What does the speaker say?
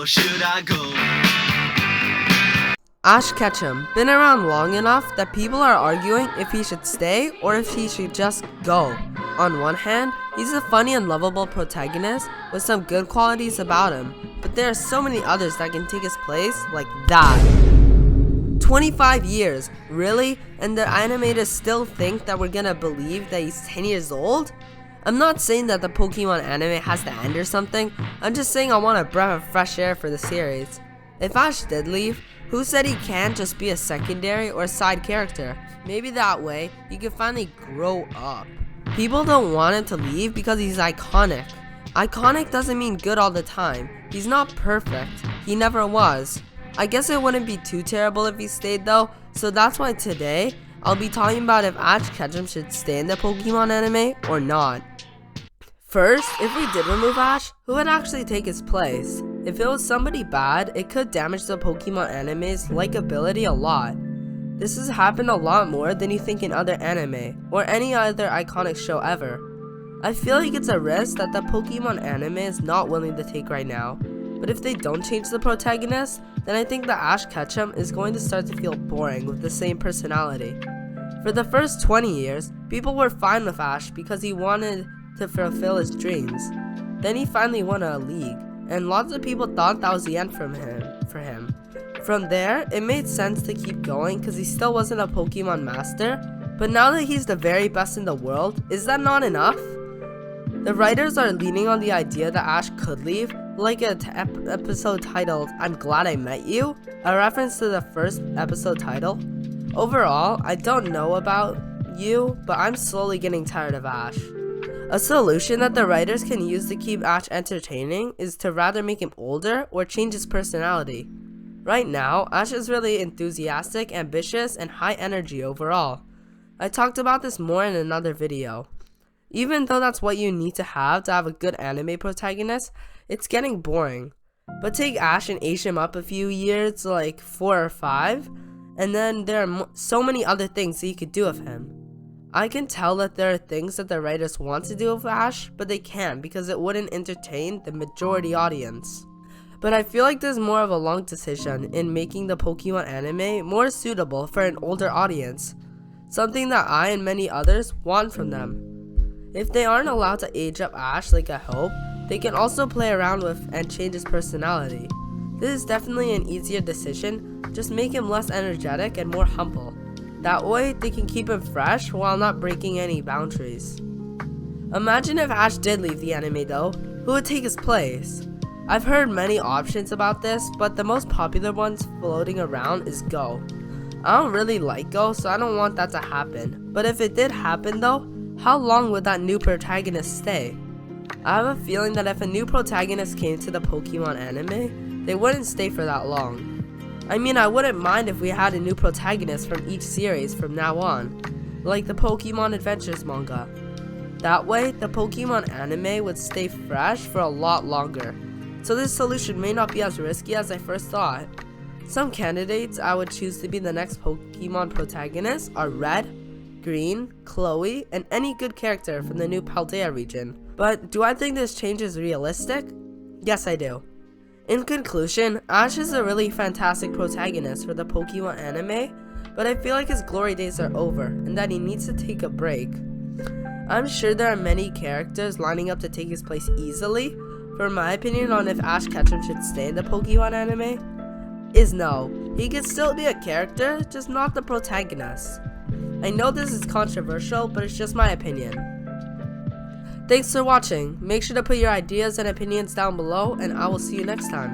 should I go? Ash Ketchum, been around long enough that people are arguing if he should stay or if he should just go. On one hand, he's a funny and lovable protagonist with some good qualities about him, but there are so many others that can take his place, like that. 25 years, really? And the animators still think that we're gonna believe that he's 10 years old? I'm not saying that the Pokemon anime has to end or something, I'm just saying I want a breath of fresh air for the series. If Ash did leave, who said he can't just be a secondary or a side character? Maybe that way, he could finally grow up. People don't want him to leave because he's iconic. Iconic doesn't mean good all the time. He's not perfect. He never was. I guess it wouldn't be too terrible if he stayed though, so that's why today, I'll be talking about if Ash Ketchum should stay in the Pokemon anime or not. First, if we did remove Ash, who would actually take his place? If it was somebody bad, it could damage the Pokemon anime's likability a lot. This has happened a lot more than you think in other anime, or any other iconic show ever. I feel like it's a risk that the Pokemon anime is not willing to take right now, but if they don't change the protagonist, then I think that Ash Ketchum is going to start to feel boring with the same personality. For the first 20 years, people were fine with Ash because he wanted to fulfill his dreams. Then he finally won a league, and lots of people thought that was the end for him. From there, it made sense to keep going because he still wasn't a Pokemon master, but now that he's the very best in the world, is that not enough? The writers are leaning on the idea that Ash could leave, like an episode titled, "I'm Glad I Met You," a reference to the first episode title. Overall, I don't know about you, but I'm slowly getting tired of Ash. A solution that the writers can use to keep Ash entertaining is to rather make him older or change his personality. Right now, Ash is really enthusiastic, ambitious, and high energy overall. I talked about this more in another video. Even though that's what you need to have a good anime protagonist, it's getting boring. But take Ash and age him up a few years, like 4 or 5, and then there are so many other things that you could do with him. I can tell that there are things that the writers want to do with Ash, but they can't because it wouldn't entertain the majority audience. But I feel like there's more of a long decision in making the Pokemon anime more suitable for an older audience, something that I and many others want from them. If they aren't allowed to age up Ash like I hope, they can also play around with and change his personality. This is definitely an easier decision, just make him less energetic and more humble. That way, they can keep him fresh while not breaking any boundaries. Imagine if Ash did leave the anime though, who would take his place? I've heard many options about this, but the most popular ones floating around is Go. I don't really like Go, so I don't want that to happen. But if it did happen though, how long would that new protagonist stay? I have a feeling that if a new protagonist came to the Pokemon anime, they wouldn't stay for that long. I mean, I wouldn't mind if we had a new protagonist from each series from now on, like the Pokemon Adventures manga. That way, the Pokemon anime would stay fresh for a lot longer, so this solution may not be as risky as I first thought. Some candidates I would choose to be the next Pokemon protagonist are Red, Green, Chloe, and any good character from the new Paldea region. But do I think this change is realistic? Yes, I do. In conclusion, Ash is a really fantastic protagonist for the Pokemon anime, but I feel like his glory days are over and that he needs to take a break. I'm sure there are many characters lining up to take his place easily. For my opinion on if Ash Ketchum should stay in the Pokemon anime is no. He could still be a character, just not the protagonist. I know this is controversial, but it's just my opinion. Thanks for watching. Make sure to put your ideas and opinions down below, and I will see you next time.